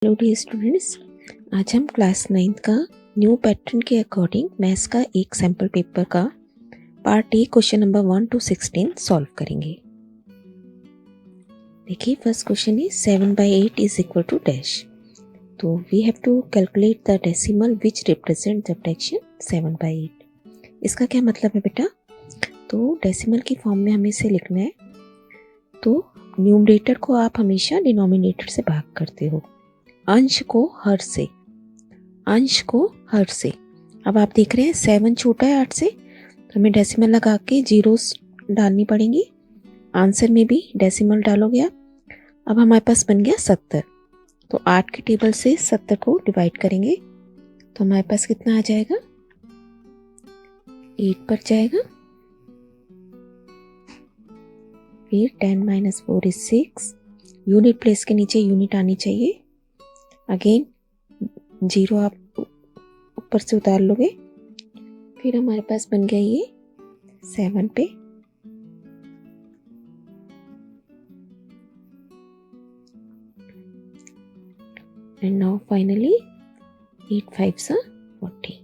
Hello dear students, आज हम class 9 का न्यू पैटर्न के अकॉर्डिंग मैथ्स का एक सैम्पल पेपर का part A question number 1 to 16 solve करेंगे। देखिए, first question is 7/8 is equal to dash. तो we have to calculate the decimal which represent the fraction 7/8। इसका क्या मतलब है बेटा? तो डेसिमल की फॉर्म में हमें इसे लिखना है। तो न्यूमरेटर को आप हमेशा डिनोमिनेटर से भाग करते हो, अंश को हर से, अंश को हर से। अब आप देख रहे हैं 7 छोटा है 8 से, तो हमें डेसिमल लगा के जीरोस डालनी पड़ेंगी। आंसर में भी डेसिमल डालोगे आप। अब हमारे पास बन गया 70। तो 8 के टेबल से 70 को डिवाइड करेंगे तो हमारे पास कितना आ जाएगा? 8 पर जाएगा। फिर 10 - 4 इज 6। यूनिट प्लेस के नीचे यूनिट आनी चाहिए। अगेन जीरो आप ऊपर से उतार लोगे। फिर हमारे पास बन गया ये 7 पे। And now finally 8 5s are 40.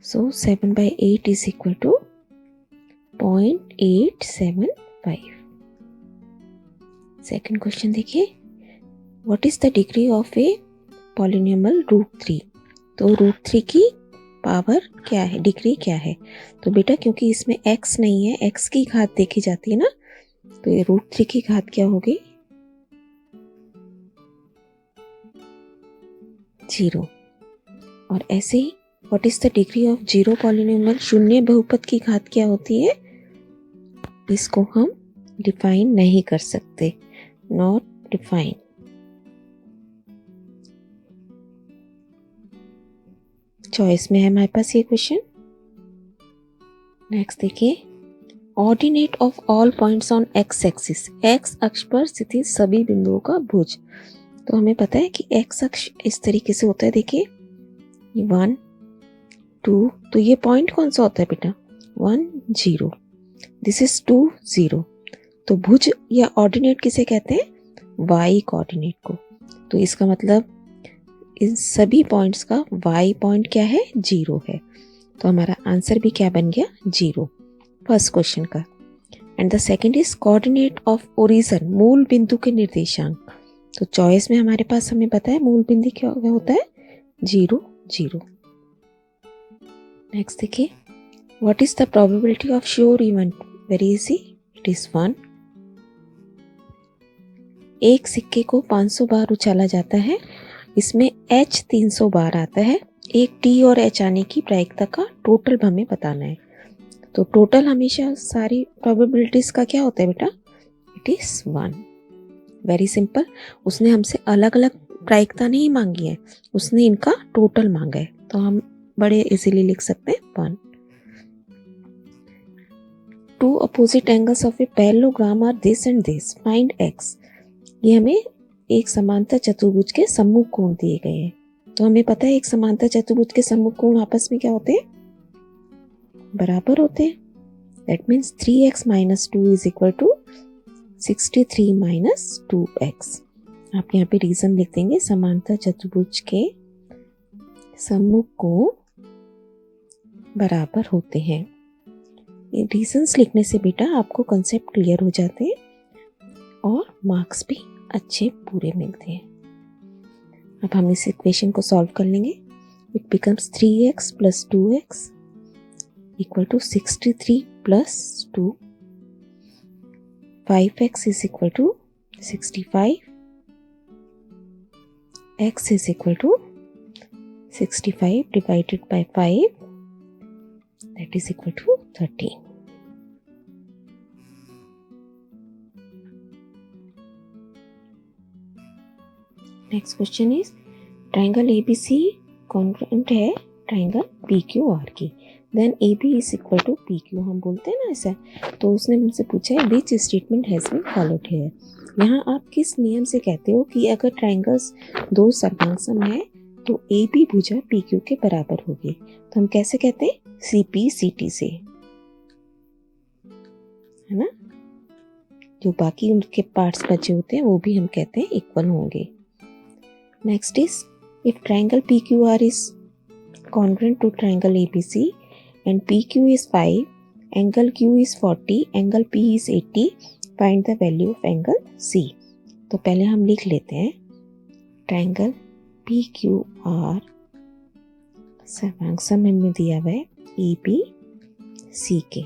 So 7/8 is equal to 0.875. Second question देखिए, what is the degree of a polynomial √3। तो √3 की पावर क्या है, डिग्री क्या है? तो बेटा क्योंकि इसमें x नहीं है, x की घात देखी जाती है ना, तो ये √3 की घात क्या होगी? 0। और ऐसे ही what is the degree of 0 polynomial, शून्य बहुपद की घात क्या होती है? इसको हम डिफाइन नहीं कर सकते, नॉट डिफाइन। चॉइस में है हमारे पास ये क्वेश्चन। नेक्स्ट देखिए, ordinate of all points on x axis, x अक्ष पर स्थित सभी बिंदुओं का भुज। तो हमें पता है कि एक्स अक्ष इस तरीके से होता है। देखिए 1 2, तो ये पॉइंट कौन सा होता है बेटा? 1 0, दिस इज 2 0। तो भुज या ऑर्डिनेट किसे कहते हैं? वाई कोऑर्डिनेट को। तो इसका मतलब इन सभी पॉइंट्स का वाई पॉइंट क्या है? 0 है। तो हमारा आंसर भी क्या बन गया? 0, फर्स्ट क्वेश्चन का। And the second is coordinate of origin, मूल बिंदु के निर्देशांक। तो चॉइस में हमारे पास हमें पता है मूल बिंदु क्या होता है? 0 0। नेक्स्ट देखिए, what is the probability of sure event? Very easy, it is 1। एक सिक्के को 500 बार उछाला जाता है, इसमें h 300 बार आता है। एक t और h आने की प्रायिकता का टोटल हमें बताना है। तो टोटल हमेशा सारी प्रोबेबिलिटीज का क्या होता है बेटा? It is 1। Very simple. उसने हमसे अलग अलग प्रायिकता नहीं मांगी है, उसने इनका टोटल मांगा है, तो हम बड़े इजीली लिख सकते हैं 1। 2 opposite angles of a parallelogram are this and this, find x। ये हमें एक समांतर चतुर्भुज के सम्मुख कोण दिए गए हैं। तो हमें पता है एक समांतर चतुर्भुज के सम्मुख कोण आपस में क्या होते हैं? बराबर होते हैं। That means 3x - 2 is equal to 63 - 2x। आप यहाँ पे रीजन लिख देंगे, समांतर चतुर्भुज के सम्मुख कोण बराबर होते हैं। ये रीजंस लिखने से बेटा आपको कंसेप्ट क्लियर हो जाते हैं और मार्क्स भी अच्छे पूरे मिलते हैं। अब हम इस इक्वेशन को सॉल्व कर लेंगे। It becomes 3x + 2x equal to 63 + 2, 5x is equal to 65, x is equal to 65 divided by 5, that is equal to 13। Next question is, triangle ABC congruent है ट्राइंगल PQR की, then AB is equal to PQ, हम बोलते हैं ना ऐसा। तो उसने मुझसे पूछा है which statement has been followed here. यहाँ आप किस नियम से कहते हो कि अगर ट्राइंगल्स दो सर्वांगसम है तो AB भुजा PQ के बराबर होगी? तो हम कैसे कहते हैं? CP/CT से, है ना। जो बाकी उनके पार्ट्स बचे होते हैं वो भी हम कहते हैं इक्वल होंगे। Next is, if triangle PQR is congruent to triangle ABC and PQ is 5, angle Q is 40, angle P is 80, find the value of angle C. तो पहले हम लिख लेते हैं ट्राइंगल PQR सम में दिया हुआ है EBCK।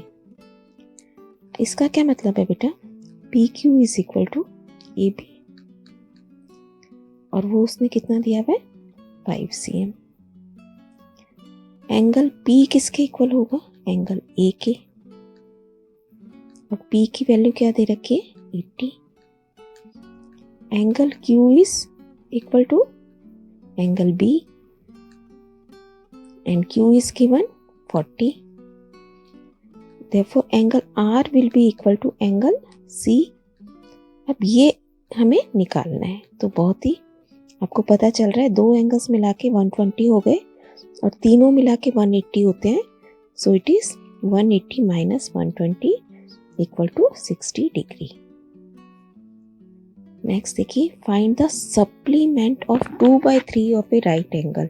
इसका क्या मतलब है बेटा, PQ is equal to AB और वो उसने कितना दिया हुआ है 5 cm। एंगल P किसके इक्वल होगा, एंगल A के, और P की वैल्यू क्या दे रखी है 80। Angle Q is equal to angle B and Q is given 40. Therefore angle R will be equal to angle C। अब ये हमें निकालना है, तो बहुत ही आपको पता चल रहा है, दो एंगल्स मिला के 120 हो गए और तीनों मिला के 180 होते हैं। So it is 180 minus 120 equal to 60 degree. Next देखिए, find the supplement of 2/3 of a right angle.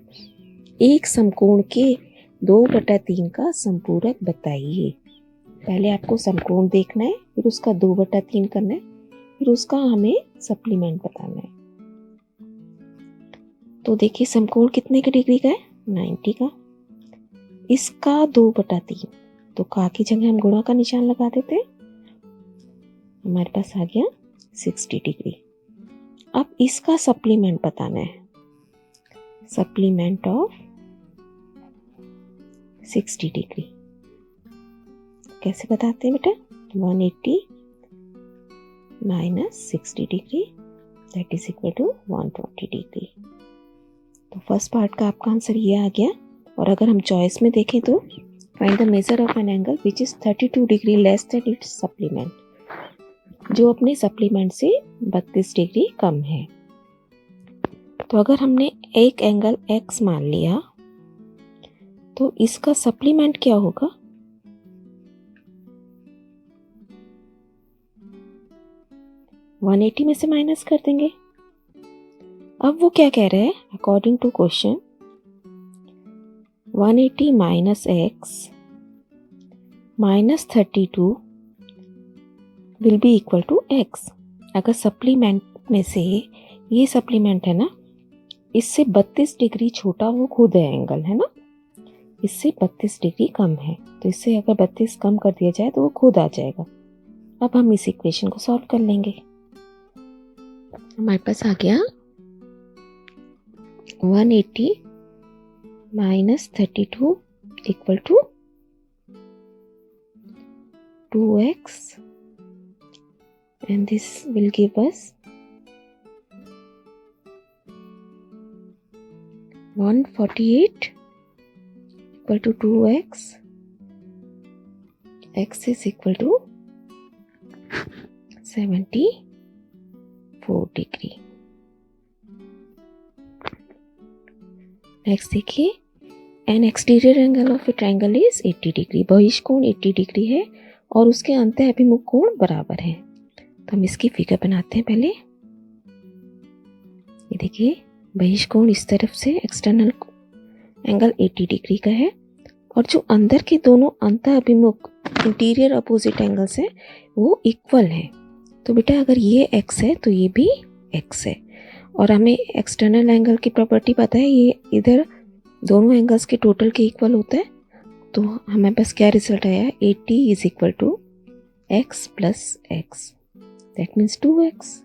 एक समकोण के 2/3 का संपूरक बताइए। पहले आपको समकोण देखना है, फिर उसका 2/3 करना है, फिर उसका हमें सप्लीमेंट बताना है। तो देखिए समकोण कितने के डिग्री का है, 90 का। इसका 2/3, तो का की जगह हम गुणा का निशान लगा देते हैं, हमारे पास आ गया 60 डिग्री। अब इसका सप्लीमेंट बताना है, सप्लीमेंट ऑफ 60 डिग्री कैसे बताते हैं बेटा, 180 minus 60 degree that is equal to 120 degree. तो फर्स्ट पार्ट का आपका आंसर ये आ गया। और अगर हम चॉइस में देखें तो find the measure of an angle which is 32 degree less than it's supplement, जो अपने सप्लीमेंट से 32 डिग्री कम है। तो अगर हमने एक एंगल x मान लिया तो इसका सप्लीमेंट क्या होगा, (180) में से माइनस कर देंगे। अब वो क्या कह रहे हैं, according to question 180 minus x minus 32 will be equal to x। अगर सप्लीमेंट में से, ये सप्लीमेंट है ना, इससे 32 डिग्री छोटा वो खुद है एंगल, है ना, इससे 32 डिग्री कम है, तो इससे अगर 32 कम कर दिया जाए तो वो खुद आ जाएगा। अब हम इस इक्वेशन को सॉल्व कर लेंगे। हमारे पास आ गया 180 minus 32 equal to 2x and this will give us 148 equal to 2x, x is equal to 74 degree. Next देखिए, an exterior angle of a triangle is 80 degree. बहिष्कोण 80 डिग्री है और उसके अंतः अभिमुख कोण बराबर है। तो हम इसकी फिगर बनाते हैं पहले। ये देखिए बहिष्कोण इस तरफ से एक्सटर्नल एंगल 80 डिग्री का है और जो अंदर के दोनों अंतः अभिमुख इंटीरियर अपोजिट एंगल्स हैं वो इक्वल हैं। तो बेटा अगर ये x है तो ये भी x है और हमें एक्सटर्नल एंगल की प्रॉपर्टी पता है, ये इधर दोनों एंगल्स के टोटल के इक्वल होता है। तो हमें बस क्या रिजल्ट आया, 80 is equal to x plus x, that means 2x।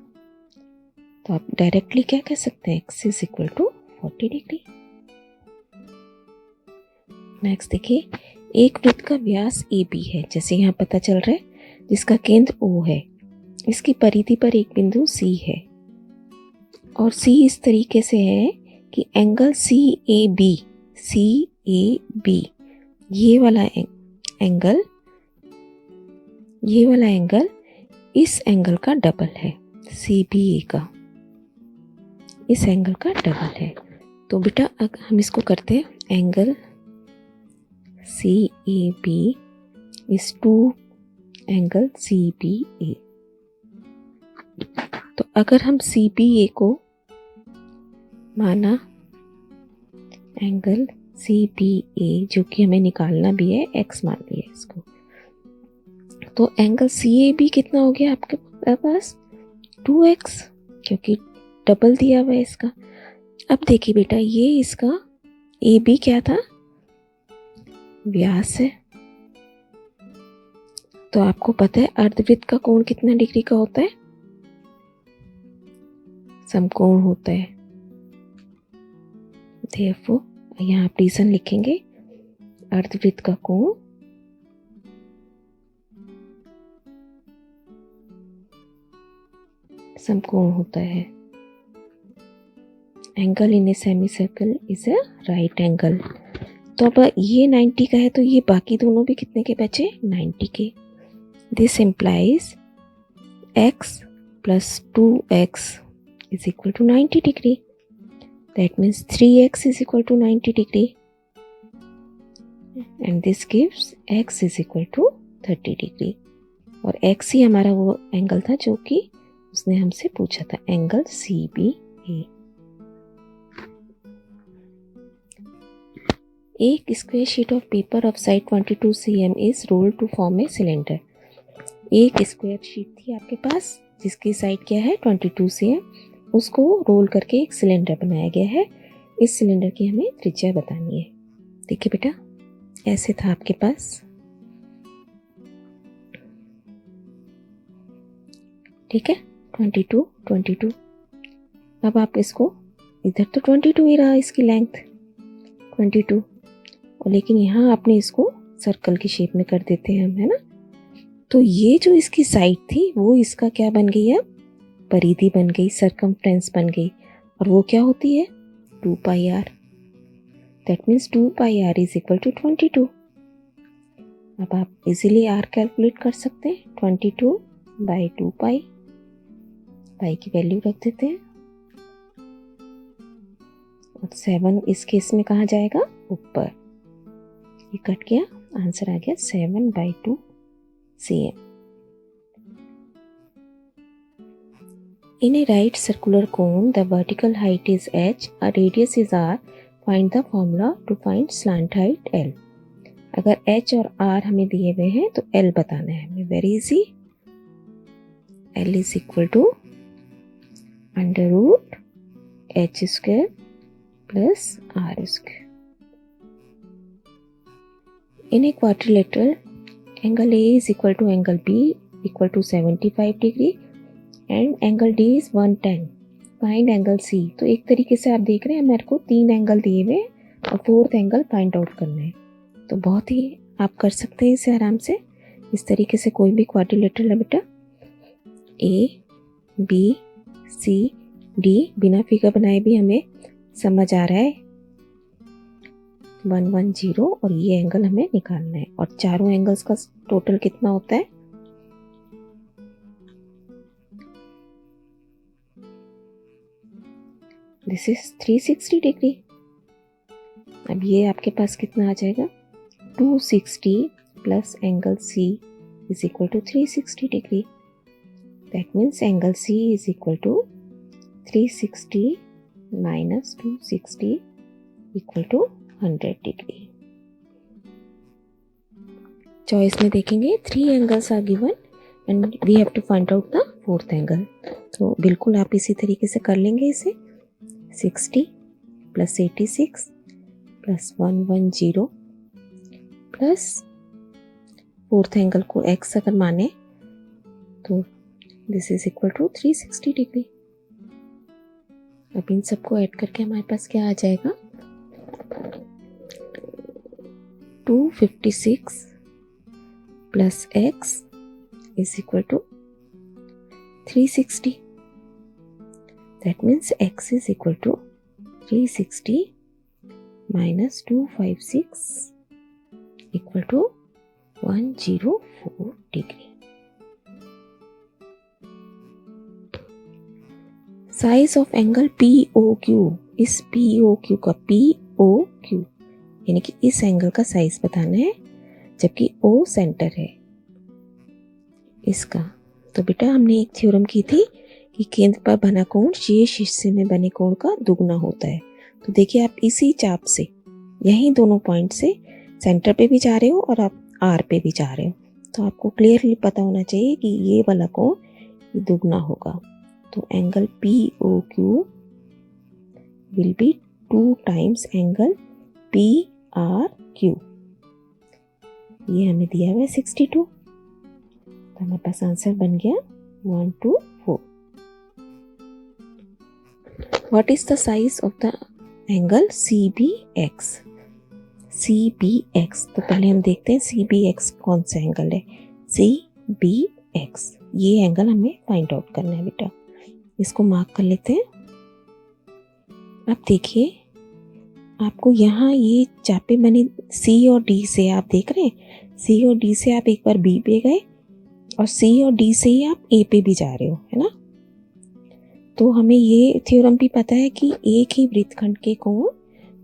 तो आप डायरेक्टली क्या कह सकते हैं, x is equal to 40 degree. Next देखिए, एक वृत्त का व्यास AB है, जैसे यहाँ पता चल रहा है, जिसका केंद्र O है। इसकी परिधि पर एक बिंदु C है और C इस तरीके से है कि एंगल CAB ये वाला एंगल इस एंगल का डबल है, CBA का इस एंगल का डबल है। तो बेटा हम इसको करते हैं, angle CAB is 2 angle CBA। तो अगर हम CBA को माना एंगल CBA जो कि हमें निकालना भी है, x मान लिया इसको। तो एंगल CAB कितना हो गया आपके पास 2x, क्योंकि डबल दिया हुआ है इसका। अब देखिए बेटा, ये इसका AB क्या था, व्यास है। तो आपको पता है अर्धवृत्त का कोण कितना डिग्री का होता है, समकोण होता है। Therefore, यहाँ आप रीजन लिखेंगे, अर्धवृत्त का कोण समकोण होता है। Angle in a semi circle is a right angle. तो अब ये 90 का है, तो ये बाकी दोनों भी कितने के बचे, 90 के। This implies x plus 2x is equal to 90 degree. That means 3x is equal to 90 degree. And this gives x is equal to 30 degree. और x ही हमारा वो एंगल था जो कि उसने हमसे पूछा था, एंगल CBA। एक square sheet of paper of side 22 cm is rolled to form a cylinder. एक स्क्वायर शीट थी आपके पास जिसकी साइड क्या है 22 cm, उसको रोल करके एक सिलेंडर बनाया गया है। इस सिलेंडर की हमें त्रिज्या बतानी है। देखिए बेटा, ऐसे था आपके पास, ठीक है, 22। अब आप इसको, इधर तो 22 ही रहा इसकी लेंथ 22, और लेकिन यहाँ आपने इसको सर्कल की शेप में कर देते हैं हम, है ना। तो ये जो इसकी साइड थी वो इसका क्या बन गई है, परिधि बन गई, सरकमफ्रेंस बन गई। और वो क्या होती है 2πr। That means 2πr is equal to 22। अब आप इजीली r कैलकुलेट कर सकते हैं, 22/2π, पाई की वैल्यू रख देते हैं, और 7 इस केस में कहाँ जाएगा, ऊपर। ये कट गया, आंसर आ गया 7/2 cm। In a right circular cone, the vertical height is h, a radius is r. Find the formula to find slant height L. अगर h और r हमें दिए हुए हैं तो L बताना है हमें, very easy. L is equal to √h² plus r²। In a quadrilateral, angle A is equal to angle B equal to 75 degree and angle D is 110. Find angle C। तो एक तरीके से आप देख रहे हैं मेरे को 3 एंगल दिए हुए और 4th एंगल फाइंड आउट करना है। तो बहुत ही आप कर सकते हैं इसे आराम से। इस तरीके से कोई भी क्वाड्रिलेटरल है बेटा, A B C D, बिना फिगर बनाए भी हमें समझ आ रहा है 110, और ये एंगल हमें निकालना है। और चारों एंगल्स का टोटल कितना होता है, दिस इज 360 डिग्री। अब ये आपके पास कितना आ जाएगा, 260 plus angle C is equal to 360 degree. That means angle C is equal to 360 minus 260 equal to 100 degree. Choice में देखेंगे 3 angles are given and we have to find out the 4th angle. तो बिल्कुल आप इसी तरीके से कर लेंगे इसे, 60 plus 86 plus 110 plus 4th angle को x अगर माने तो this is equal to 360 degree. अब इन सबको ऐड करके हमारे पास क्या आ जाएगा, 256 plus x is equal to 360। That means x is equal to 360 minus 256 equal to 104 degree. Size of angle POQ, इस POQ का POQ यानी कि इस एंगल का साइज बताना है, जबकि O सेंटर है इसका। तो बेटा हमने एक थ्योरम की थी कि केंद्र पर बना कोण शेष हिस्से में बने कोण का दुगना होता है। तो देखिए आप इसी चाप से यही दोनों पॉइंट से सेंटर पे भी जा रहे हो और आप आर पे भी जा रहे हो, तो आपको क्लियरली पता होना चाहिए कि ये वाला कोण दुगना होगा। तो angle POQ will be 2 times angle PRQ। ये हमें दिया हुआ है 62, तो हमारे पास आंसर बन गया 1 2 4। What is the size of the angle CBX? CBX, तो पहले हम देखते हैं CBX कौन सा एंगल है। CBX ये एंगल हमें फाइंड आउट करना है बेटा, इसको मार्क कर लेते हैं। अब देखिए आपको यहाँ ये चापे बने C और D से, आप देख रहे हैं C और D से आप एक बार B पे गए और C और D से ही आप A पे भी जा रहे हो, है ना। तो हमें ये थ्योरम भी पता है कि एक ही वृत्तखंड के कोण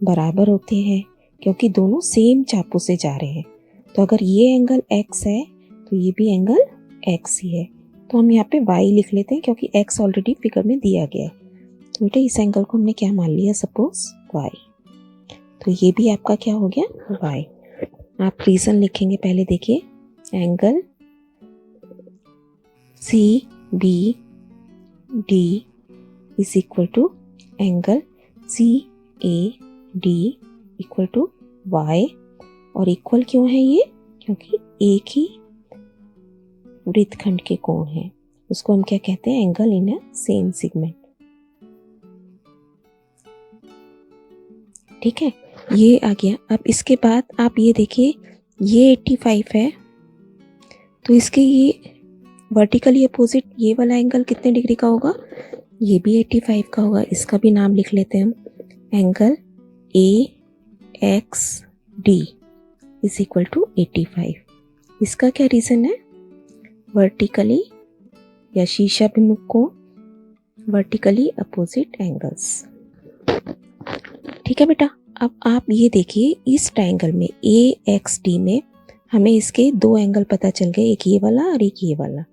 बराबर होते हैं क्योंकि दोनों सेम चापों से जा रहे हैं। तो अगर ये एंगल X है तो ये भी एंगल X ही है। तो हम यहाँ पे Y लिख लेते हैं क्योंकि X ऑलरेडी फिगर में दिया गया है। तो बेटा इस एंगल को हमने क्या मान लिया, सपोज Y। तो ये भी आपका क्या हो गया Y। आप रीजन लिखेंगे, पहले देखिए angle CBD is equal to angle CAD equal to Y। और इक्वल क्यों है ये, क्योंकि एक ही वृत्तखंड के कोण हैं, उसको हम क्या कहते हैं, angle in a same segment. ठीक है, ये आ गया। अब इसके बाद आप ये देखिए ये 85 है, तो इसके ये वर्टिकली अपोजिट ये वाला एंगल कितने डिग्री का होगा, ये भी 85 का होगा। इसका भी नाम लिख लेते हैं हम, angle AXD is equal to 85। इसका क्या रीज़न है, वर्टिकली या शीर्षाभिमुख कोण, वर्टिकली अपोजिट एंगल्स। ठीक है बेटा, अब आप ये देखिए इस ट्रायंगल में AXD में हमें इसके दो एंगल पता चल गए, एक ये वाला और एक ये वाला,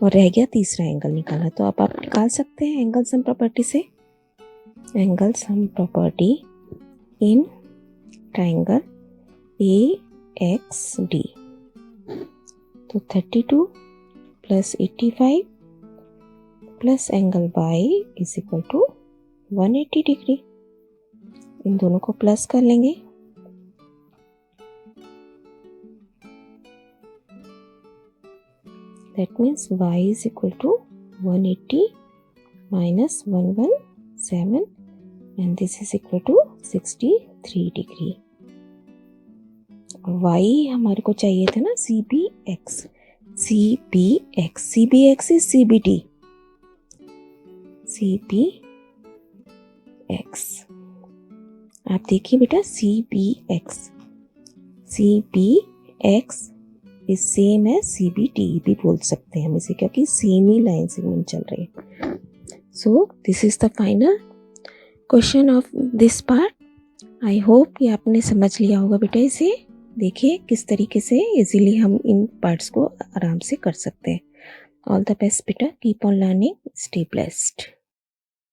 और रह गया तीसरा एंगल निकालना। तो आप निकाल सकते हैं एंगल सम प्रॉपर्टी से। Angle sum property in triangle AXD, तो 32 plus 85 plus angle Y is equal to 180 degree. इन दोनों को प्लस कर लेंगे, that means Y is equal to 180 minus 117 and this is equal to 63 degree। और Y हमारे को चाहिए था ना CBX is CBD, CBX आप देखिए बेटा CBX इज सेम है CBD भी बोल सकते हैं हम इसे, क्योंकि सेम ही लाइन सेगमेंट चल रही है। So this is the final question of this part. I hope कि आपने समझ लिया होगा बेटा। इसे देखिए किस तरीके से इजीली हम इन पार्ट्स को आराम से कर सकते हैं। ऑल द बेस्ट बेटा, keep on learning, stay blessed.